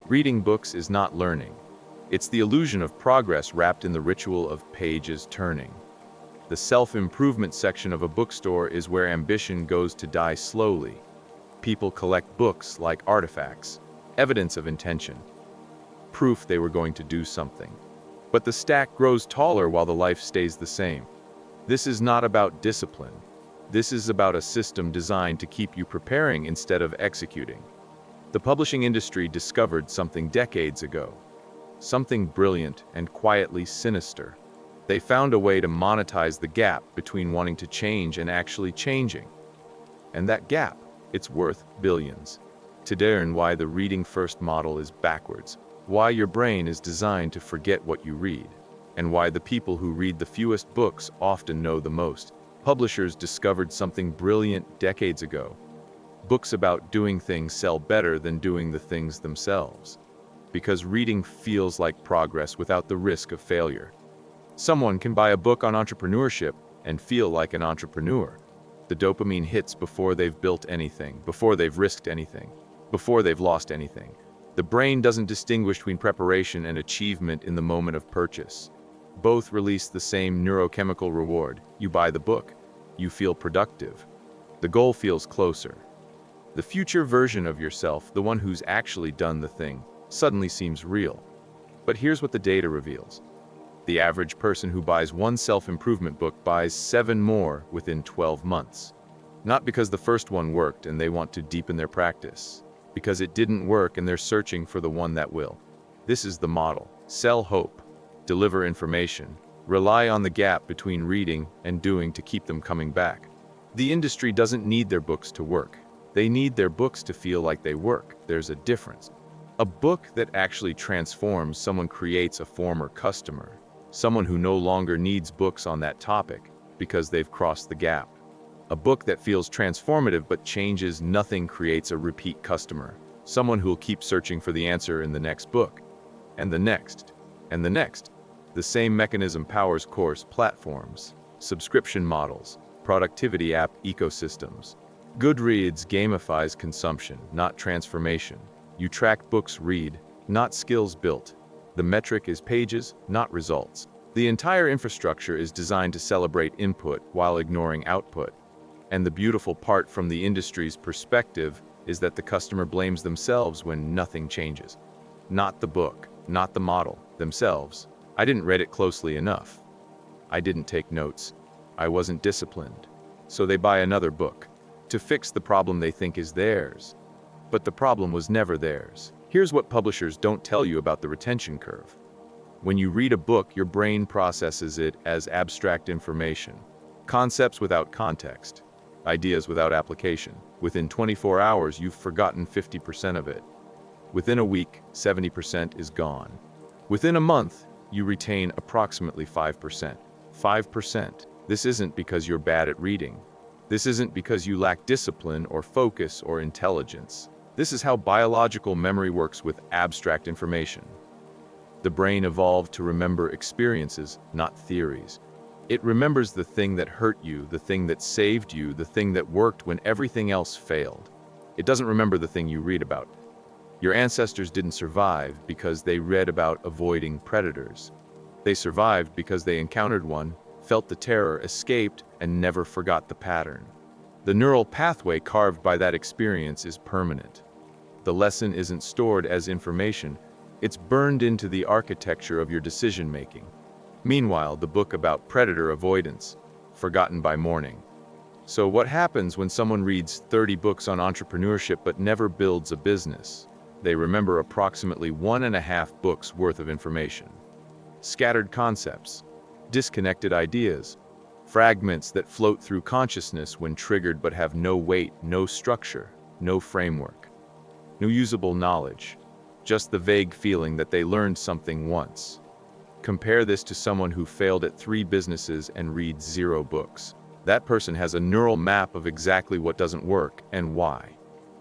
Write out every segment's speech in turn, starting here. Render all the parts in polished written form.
Reading books is not learning. It's the illusion of progress wrapped in the ritual of pages turning. The self-improvement section of a bookstore is where ambition goes to die slowly. People collect books like artifacts, evidence of intention, proof they were going to do something. But the stack grows taller while the life stays the same. This is not about discipline. This is about a system designed to keep you preparing instead of executing. The publishing industry discovered something decades ago. Something brilliant and quietly sinister. They found a way to monetize the gap between wanting to change and actually changing. And that gap, it's worth billions. Today, learn why the reading first model is backwards, why your brain is designed to forget what you read, and why the people who read the fewest books often know the most. Publishers discovered something brilliant decades ago. Books about doing things sell better than doing the things themselves. Because reading feels like progress without the risk of failure. Someone can buy a book on entrepreneurship and feel like an entrepreneur. The dopamine hits before they've built anything, before they've risked anything, before they've lost anything. The brain doesn't distinguish between preparation and achievement in the moment of purchase. Both release the same neurochemical reward. You buy the book, you feel productive. The goal feels closer. The future version of yourself, the one who's actually done the thing, suddenly seems real. But here's what the data reveals. The average person who buys one self-improvement book buys 7 more within 12 months. Not because the first one worked and they want to deepen their practice. Because it didn't work and they're searching for the one that will. This is the model. Sell hope. Deliver information. Rely on the gap between reading and doing to keep them coming back. The industry doesn't need their books to work. They need their books to feel like they work. There's a difference. A book that actually transforms someone creates a former customer. Someone who no longer needs books on that topic because they've crossed the gap. A book that feels transformative but changes nothing creates a repeat customer. Someone who'll keep searching for the answer in the next book. And the next. And the next. The same mechanism powers course platforms, subscription models, productivity app ecosystems. Goodreads gamifies consumption, not transformation. You track books read, not skills built. The metric is pages, not results. The entire infrastructure is designed to celebrate input while ignoring output. And the beautiful part from the industry's perspective is that the customer blames themselves when nothing changes. Not the book, not the model, themselves. I didn't read it closely enough. I didn't take notes. I wasn't disciplined. So they buy another book to fix the problem they think is theirs. But the problem was never theirs. Here's what publishers don't tell you about the retention curve. When you read a book, your brain processes it as abstract information. Concepts without context. Ideas without application. Within 24 hours, you've forgotten 50% of it. Within a week, 70% is gone. Within a month, you retain approximately 5%. 5%. This isn't because you're bad at reading. This isn't because you lack discipline or focus or intelligence. This is how biological memory works with abstract information. The brain evolved to remember experiences, not theories. It remembers the thing that hurt you, the thing that saved you, the thing that worked when everything else failed. It doesn't remember the thing you read about. Your ancestors didn't survive because they read about avoiding predators. They survived because they encountered one, felt the terror, escaped, and never forgot the pattern. The neural pathway carved by that experience is permanent. The lesson isn't stored as information, it's burned into the architecture of your decision-making. Meanwhile, the book about predator avoidance, forgotten by morning. So what happens when someone reads 30 books on entrepreneurship but never builds a business? They remember approximately 1.5 books worth of information. Scattered concepts, disconnected ideas, fragments that float through consciousness when triggered but have no weight, no structure, no framework, no usable knowledge, just the vague feeling that they learned something once. Compare this to someone who failed at 3 businesses and reads 0 books. That person has a neural map of exactly what doesn't work and why.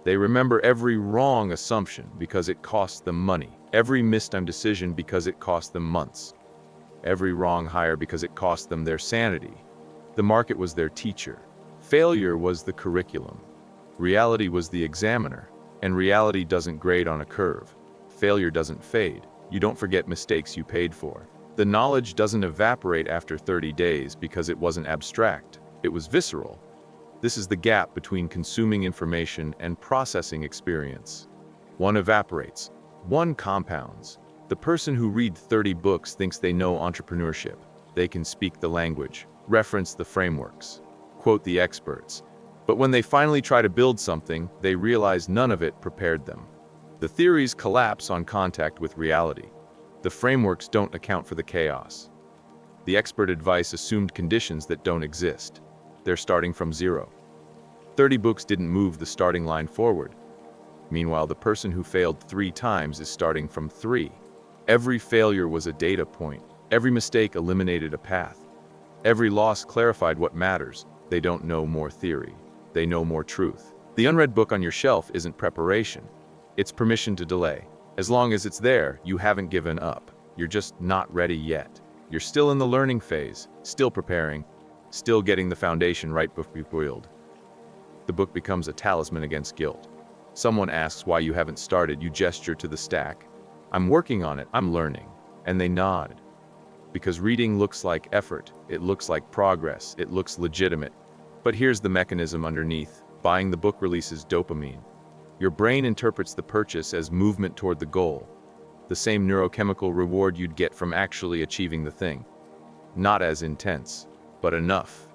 They remember every wrong assumption because it cost them money, every mistimed decision because it cost them months, every wrong hire because it cost them their sanity. The market was their teacher. Failure was the curriculum. Reality was the examiner, and reality doesn't grade on a curve. Failure doesn't fade. You don't forget mistakes you paid for. The knowledge doesn't evaporate after 30 days because it wasn't abstract. It was visceral. This is the gap between consuming information and processing experience. One evaporates. One compounds. The person who reads 30 books thinks they know entrepreneurship. They can speak the language, reference the frameworks, quote the experts. But when they finally try to build something, they realize none of it prepared them. The theories collapse on contact with reality. The frameworks don't account for the chaos. The expert advice assumed conditions that don't exist. They're starting from zero. 30 books didn't move the starting line forward. Meanwhile, the person who failed 3 times is starting from 3. Every failure was a data point. Every mistake eliminated a path. Every loss clarified what matters. They don't know more theory. They know more truth. The unread book on your shelf isn't preparation. It's permission to delay. As long as it's there, you haven't given up. You're just not ready yet. You're still in the learning phase, still preparing, still getting the foundation right before you build. The book becomes a talisman against guilt. Someone asks why you haven't started, you gesture to the stack. I'm working on it, I'm learning. And they nod. Because reading looks like effort, it looks like progress, it looks legitimate. But here's the mechanism underneath. Buying the book releases dopamine. Your brain interprets the purchase as movement toward the goal, the same neurochemical reward you'd get from actually achieving the thing. Not as intense, but enough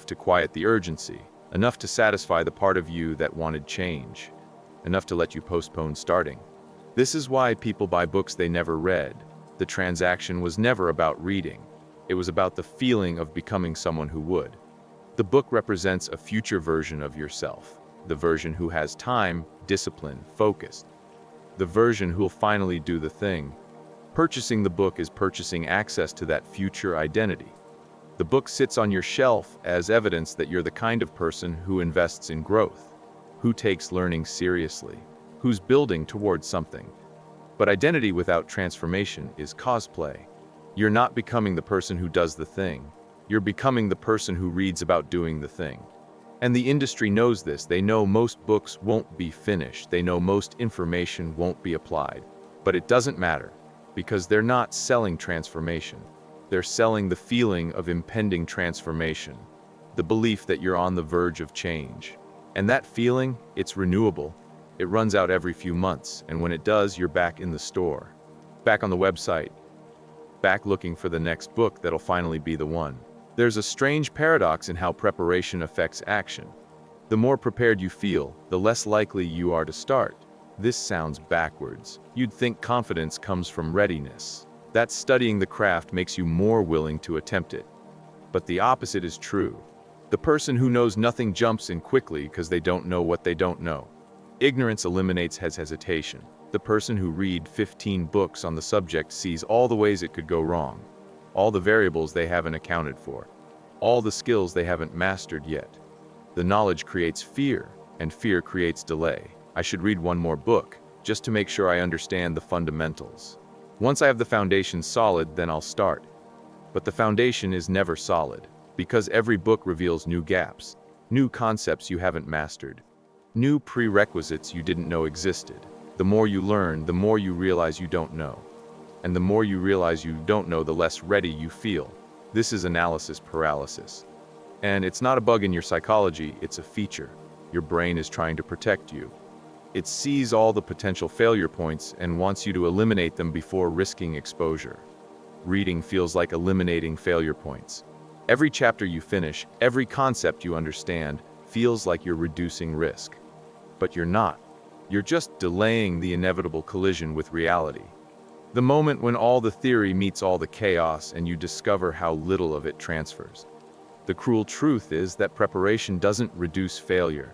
to quiet the urgency, enough to satisfy the part of you that wanted change, enough to let you postpone starting. This is why people buy books they never read. The transaction was never about reading. It was about the feeling of becoming someone who would. The book represents a future version of yourself, the version who has time, discipline, focus, the version who'll finally do the thing. Purchasing the book is purchasing access to that future identity. The book sits on your shelf as evidence that you're the kind of person who invests in growth, who takes learning seriously, who's building towards something. But identity without transformation is cosplay. You're not becoming the person who does the thing. You're becoming the person who reads about doing the thing. And the industry knows this. They know most books won't be finished. They know most information won't be applied. But it doesn't matter, because they're not selling transformation. They're selling the feeling of impending transformation, the belief that you're on the verge of change. And that feeling, it's renewable. It runs out every few months, and when it does, you're back in the store, back on the website, back looking for the next book that'll finally be the one. There's a strange paradox in how preparation affects action. The more prepared you feel, the less likely you are to start. This sounds backwards. You'd think confidence comes from readiness. That studying the craft makes you more willing to attempt it. But the opposite is true. The person who knows nothing jumps in quickly because they don't know what they don't know. Ignorance eliminates hesitation. The person who reads 15 books on the subject sees all the ways it could go wrong, all the variables they haven't accounted for, all the skills they haven't mastered yet. The knowledge creates fear, and fear creates delay. I should read one more book, just to make sure I understand the fundamentals. Once I have the foundation solid, then I'll start. But the foundation is never solid, because every book reveals new gaps, new concepts you haven't mastered, new prerequisites you didn't know existed. The more you learn, the more you realize you don't know. And the more you realize you don't know, the less ready you feel. This is analysis paralysis. And it's not a bug in your psychology, it's a feature. Your brain is trying to protect you. It sees all the potential failure points and wants you to eliminate them before risking exposure. Reading feels like eliminating failure points. Every chapter you finish, every concept you understand, feels like you're reducing risk. But you're not. You're just delaying the inevitable collision with reality. The moment when all the theory meets all the chaos and you discover how little of it transfers. The cruel truth is that preparation doesn't reduce failure.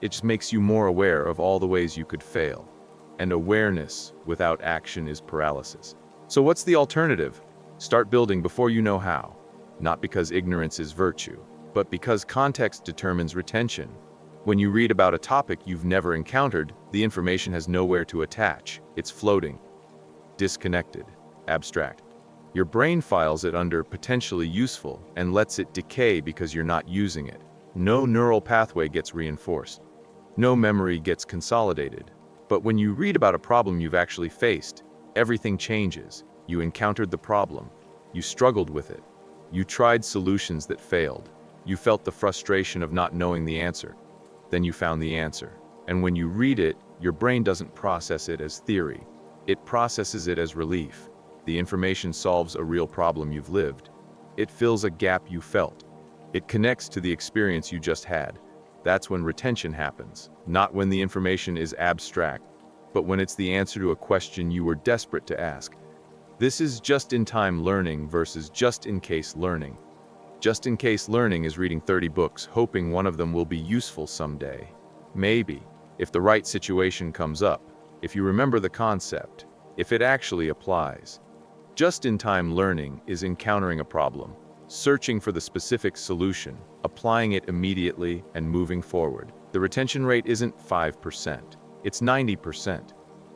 It just makes you more aware of all the ways you could fail. And awareness without action is paralysis. So what's the alternative? Start building before you know how. Not because ignorance is virtue, but because context determines retention. When you read about a topic you've never encountered, the information has nowhere to attach. It's floating, disconnected, abstract. Your brain files it under potentially useful and lets it decay because you're not using it. No neural pathway gets reinforced. No memory gets consolidated. But when you read about a problem you've actually faced, everything changes. You encountered the problem. You struggled with it. You tried solutions that failed. You felt the frustration of not knowing the answer. Then you found the answer. And when you read it, your brain doesn't process it as theory. It processes it as relief. The information solves a real problem you've lived. It fills a gap you felt. It connects to the experience you just had. That's when retention happens, not when the information is abstract, but when it's the answer to a question you were desperate to ask. This is just-in-time learning versus just-in-case learning. Just-in-case learning is reading 30 books, hoping one of them will be useful someday. Maybe, if the right situation comes up, if you remember the concept, if it actually applies. Just-in-time learning is encountering a problem, searching for the specific solution, applying it immediately, and moving forward. The retention rate isn't 5%, it's 90%.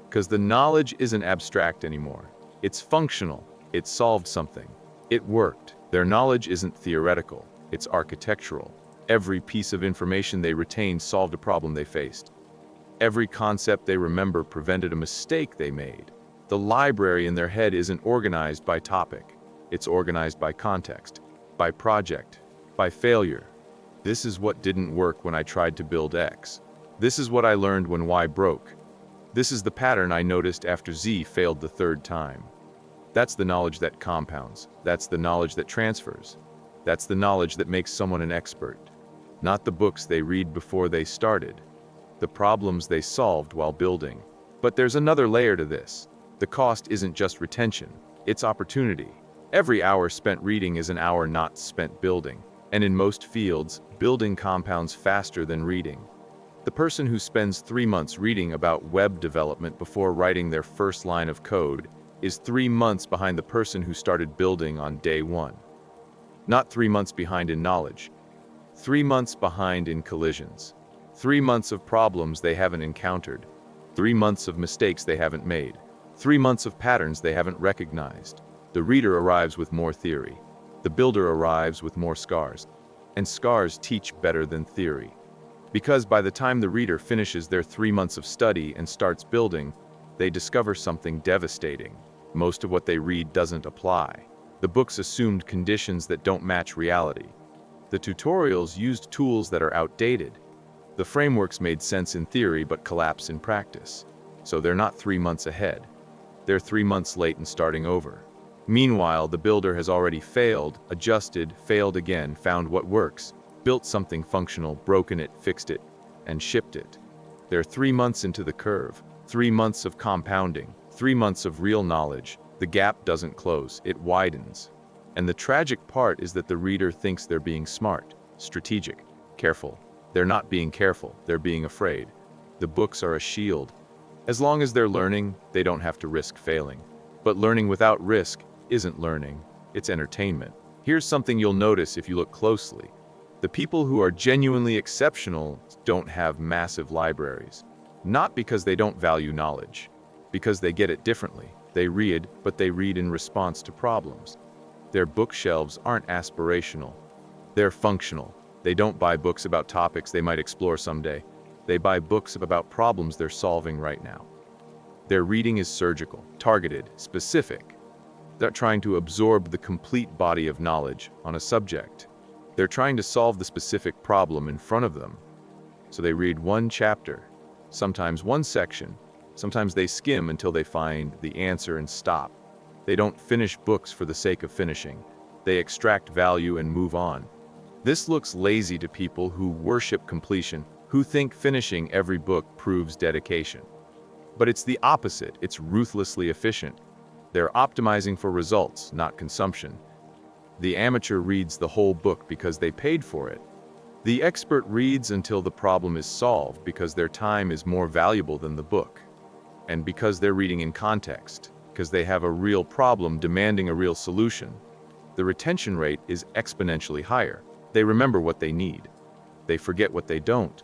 Because the knowledge isn't abstract anymore. It's functional. It solved something. It worked. Their knowledge isn't theoretical. It's architectural. Every piece of information they retained solved a problem they faced. Every concept they remember prevented a mistake they made. The library in their head isn't organized by topic. It's organized by context, by project, by failure. This is what didn't work when I tried to build X. This is what I learned when Y broke. This is the pattern I noticed after Z failed the third time. That's the knowledge that compounds. That's the knowledge that transfers. That's the knowledge that makes someone an expert. Not the books they read before they started. The problems they solved while building. But there's another layer to this. The cost isn't just retention, it's opportunity. Every hour spent reading is an hour not spent building. And in most fields, building compounds faster than reading. The person who spends 3 months reading about web development before writing their first line of code is 3 months behind the person who started building on day 1. Not 3 months behind in knowledge. 3 months behind in collisions. 3 months of problems they haven't encountered. 3 months of mistakes they haven't made. 3 months of patterns they haven't recognized. The reader arrives with more theory. The builder arrives with more scars. And scars teach better than theory. Because by the time the reader finishes their 3 months of study and starts building, they discover something devastating. Most of what they read doesn't apply. The books assumed conditions that don't match reality. The tutorials used tools that are outdated. The frameworks made sense in theory but collapse in practice. So they're not 3 months ahead. They're 3 months late and starting over. Meanwhile, the builder has already failed, adjusted, failed again, found what works, built something functional, broken it, fixed it, and shipped it. They're 3 months into the curve, 3 months of compounding, 3 months of real knowledge. The gap doesn't close, it widens. And the tragic part is that the reader thinks they're being smart, strategic, careful. They're not being careful, they're being afraid. The books are a shield. As long as they're learning, they don't have to risk failing. But learning without risk isn't learning, it's entertainment. Here's something you'll notice if you look closely. The people who are genuinely exceptional don't have massive libraries. Not because they don't value knowledge, because they get it differently. They read, but they read in response to problems. Their bookshelves aren't aspirational. They're functional. They don't buy books about topics they might explore someday. They buy books about problems they're solving right now. Their reading is surgical, targeted, specific. They're trying to absorb the complete body of knowledge on a subject. They're trying to solve the specific problem in front of them. So they read one chapter, sometimes one section. Sometimes they skim until they find the answer and stop. They don't finish books for the sake of finishing. They extract value and move on. This looks lazy to people who worship completion, who think finishing every book proves dedication. But it's the opposite. It's ruthlessly efficient. They're optimizing for results, not consumption. The amateur reads the whole book because they paid for it. The expert reads until the problem is solved because their time is more valuable than the book. And because they're reading in context, because they have a real problem demanding a real solution. The retention rate is exponentially higher. They remember what they need. They forget what they don't.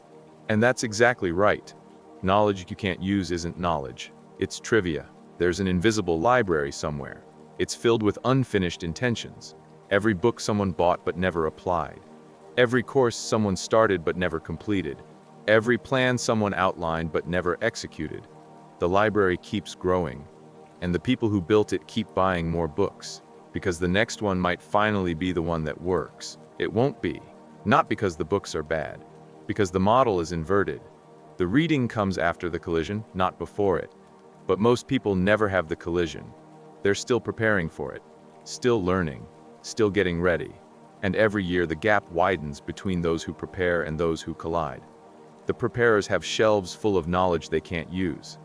And that's exactly right. Knowledge you can't use isn't knowledge. It's trivia. There's an invisible library somewhere. It's filled with unfinished intentions. Every book someone bought but never applied. Every course someone started but never completed. Every plan someone outlined but never executed. The library keeps growing, and the people who built it keep buying more books, because the next one might finally be the one that works. It won't be. Not because the books are bad, because the model is inverted. The reading comes after the collision, not before it. But most people never have the collision. They're still preparing for it, still learning, still getting ready. And every year the gap widens between those who prepare and those who collide. The preparers have shelves full of knowledge they can't use.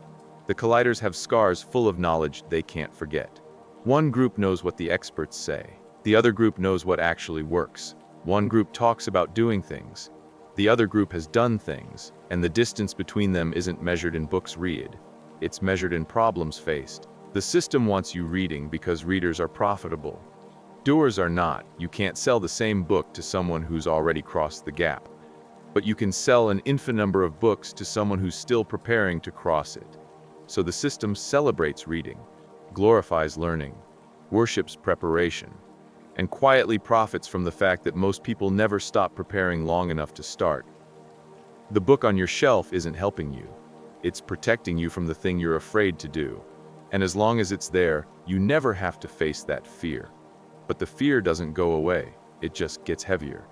The colliders have scars full of knowledge they can't forget. One group knows what the experts say. The other group knows what actually works. One group talks about doing things. The other group has done things, and the distance between them isn't measured in books read. It's measured in problems faced. The system wants you reading because readers are profitable. Doers are not. You can't sell the same book to someone who's already crossed the gap. But you can sell an infinite number of books to someone who's still preparing to cross it. So the system celebrates reading, glorifies learning, worships preparation, and quietly profits from the fact that most people never stop preparing long enough to start. The book on your shelf isn't helping you. It's protecting you from the thing you're afraid to do. And as long as it's there, you never have to face that fear. But the fear doesn't go away. It just gets heavier.